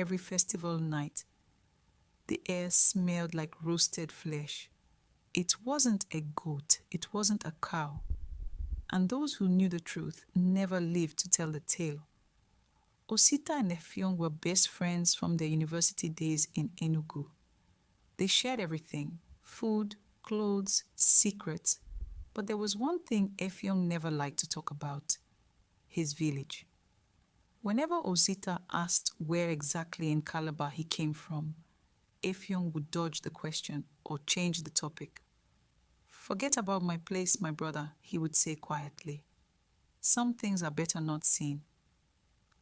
every festival night. The air smelled like roasted flesh. It wasn't a goat, it wasn't a cow. And those who knew the truth never lived to tell the tale. Osita and Effiong were best friends from their university days in Enugu. They shared everything: food, clothes, secrets. But there was one thing Effiong never liked to talk about: his village. Whenever Osita asked where exactly in Calabar he came from, Effiong would dodge the question or change the topic. "Forget about my place, my brother," he would say quietly. "Some things are better not seen."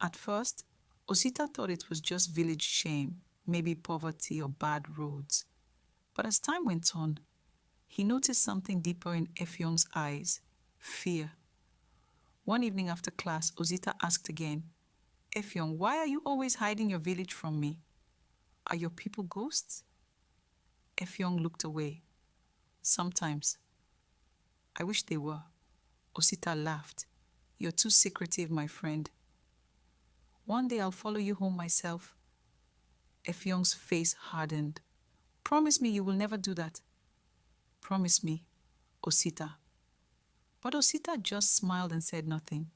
At first, Osita thought it was just village shame, maybe poverty or bad roads. But as time went on, he noticed something deeper in Effiong's eyes: fear. One evening after class, Osita asked again, "Effiong, why are you always hiding your village from me? Are your people ghosts?" Effiong looked away. "Sometimes. I wish they were." Osita laughed. "You're too secretive, my friend." "One day I'll follow you home myself." Effiong's face hardened. "Promise me you will never do that." "Promise me, Osita." But Osita just smiled and said nothing.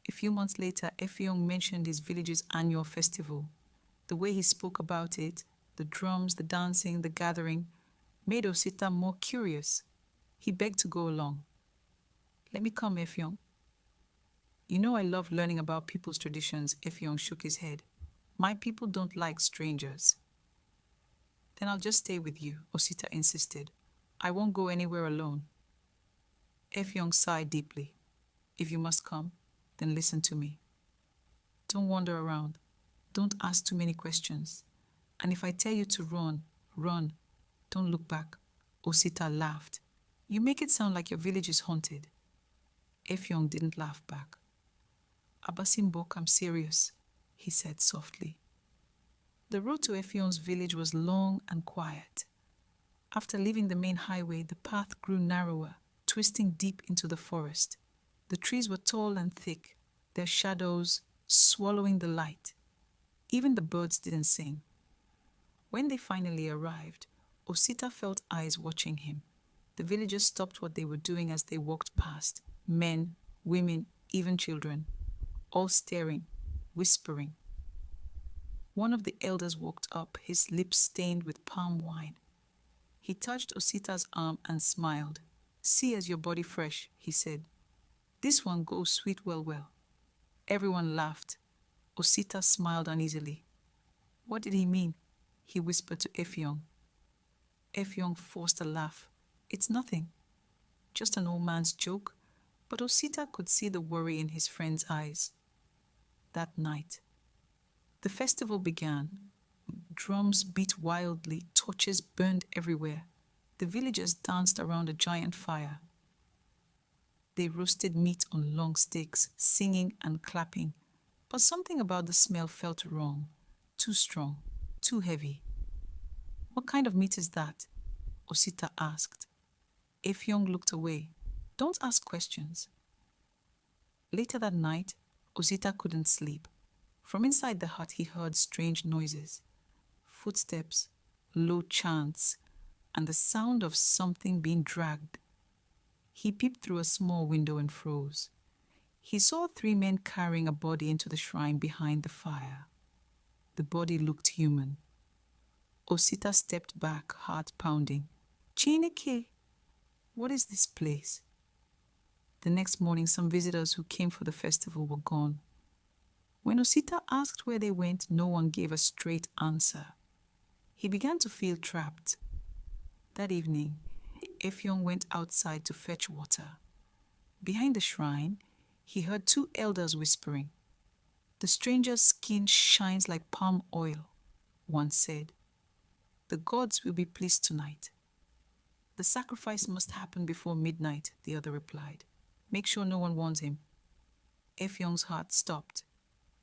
A few months later, Effiong mentioned his village's annual festival. The way he spoke about it, the drums, the dancing, the gathering, made Osita more curious. He begged to go along. "Let me come, Effiong." "You know I love learning about people's traditions." Effiong shook his head. "My people don't like strangers." "Then I'll just stay with you," Osita insisted. "I won't go anywhere alone." Effiong sighed deeply. "If you must come, then listen to me. Don't wander around. Don't ask too many questions. And if I tell you to run, run. Don't look back." Osita laughed. "You make it sound like your village is haunted." Effiong didn't laugh back. "Abasimbok, I'm serious," he said softly. The road to Effiong's village was long and quiet. After leaving the main highway, the path grew narrower, twisting deep into the forest. The trees were tall and thick, their shadows swallowing the light. Even the birds didn't sing. When they finally arrived, Osita felt eyes watching him. The villagers stopped what they were doing as they walked past: men, women, even children, all staring, whispering. One of the elders walked up, his lips stained with palm wine. He touched Osita's arm and smiled. "See as your body fresh," he said. "This one goes sweet well. Everyone laughed. Osita smiled uneasily. "What did he mean?" he whispered to Effiong. Effiong forced a laugh. "It's nothing. Just an old man's joke." But Osita could see the worry in his friend's eyes. That night, the festival began. Drums beat wildly, torches burned everywhere. The villagers danced around a giant fire. They roasted meat on long sticks, singing and clapping. But something about the smell felt wrong. Too strong, too heavy. "What kind of meat is that?" Osita asked. Effiong looked away. "Don't ask questions." Later that night, Osita couldn't sleep. From inside the hut, he heard strange noises: footsteps, low chants, and the sound of something being dragged. He peeped through a small window and froze. He saw 3 men carrying a body into the shrine behind the fire. The body looked human. Osita stepped back, heart pounding. "Chineke, what is this place?" The next morning, some visitors who came for the festival were gone. When Osita asked where they went, no one gave a straight answer. He began to feel trapped. That evening, Effiong went outside to fetch water. Behind the shrine, he heard 2 elders whispering. "The stranger's skin shines like palm oil," one said. "The gods will be pleased tonight." "The sacrifice must happen before midnight," the other replied. "Make sure no one warns him." Effiong's heart stopped.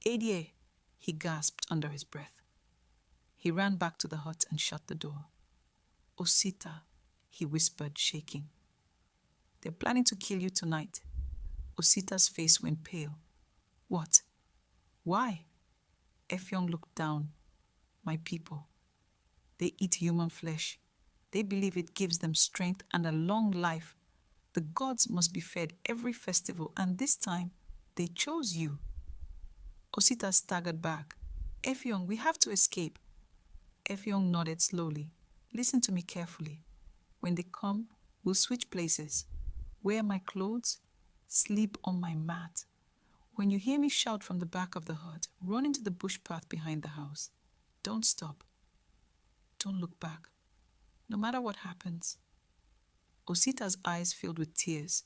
"Edie," he gasped under his breath. He ran back to the hut and shut the door. "Osita," he whispered, shaking. "They're planning to kill you tonight." Osita's face went pale. "What? Why?" Effiong looked down. My people, they eat human flesh. They believe it gives them strength and a long life. The gods must be fed every festival, and this time they chose you. Osita staggered back. Effiong, we have to escape. Effiong nodded slowly. Listen to me carefully. When they come, we'll switch places. Wear my clothes, sleep on my mat. When you hear me shout from the back of the hut, run into the bush path behind the house. Don't stop. Don't look back. No matter what happens. Osita's eyes filled with tears.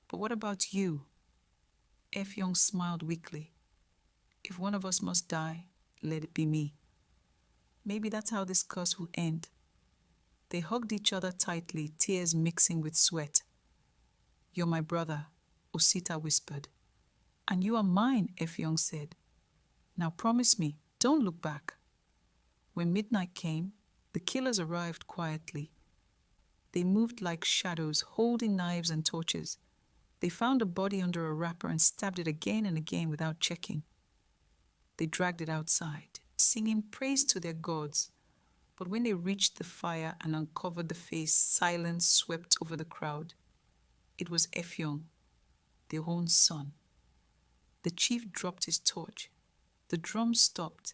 But what about you? Effiong smiled weakly. If one of us must die, let it be me. Maybe that's how this curse will end. They hugged each other tightly, tears mixing with sweat. You're my brother, Osita whispered. And you are mine, Effiong said. Now promise me, don't look back. When midnight came, the killers arrived quietly. They moved like shadows, holding knives and torches. They found a body under a wrapper and stabbed it again and again without checking. They dragged it outside, singing praise to their gods. But when they reached the fire and uncovered the face, silence swept over the crowd. It was Effiong, their own son. The chief dropped his torch. The drums stopped.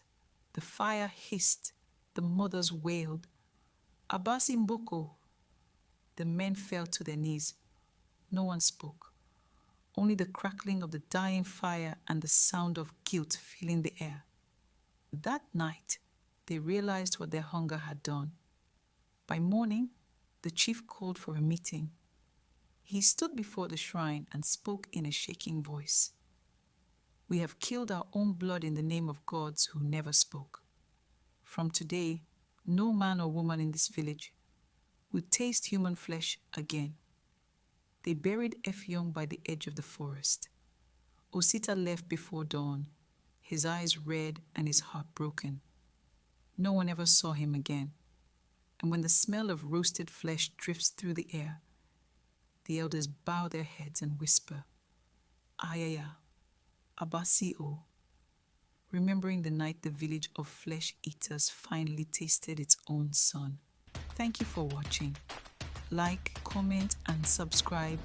The fire hissed. The mothers wailed. Abasi Mboko. The men fell to their knees. No one spoke. Only the crackling of the dying fire and the sound of guilt filling the air. That night, they realized what their hunger had done. By morning, the chief called for a meeting. He stood before the shrine and spoke in a shaking voice. We have killed our own blood in the name of gods who never spoke. From today, no man or woman in this village will taste human flesh again. They buried Effiong by the edge of the forest. Osita left before dawn, his eyes red and his heart broken. No one ever saw him again. And when the smell of roasted flesh drifts through the air, the elders bow their heads and whisper, Ayaya, Abasi O, remembering the night the village of flesh eaters finally tasted its own son. Thank you for watching. Like, comment, and subscribe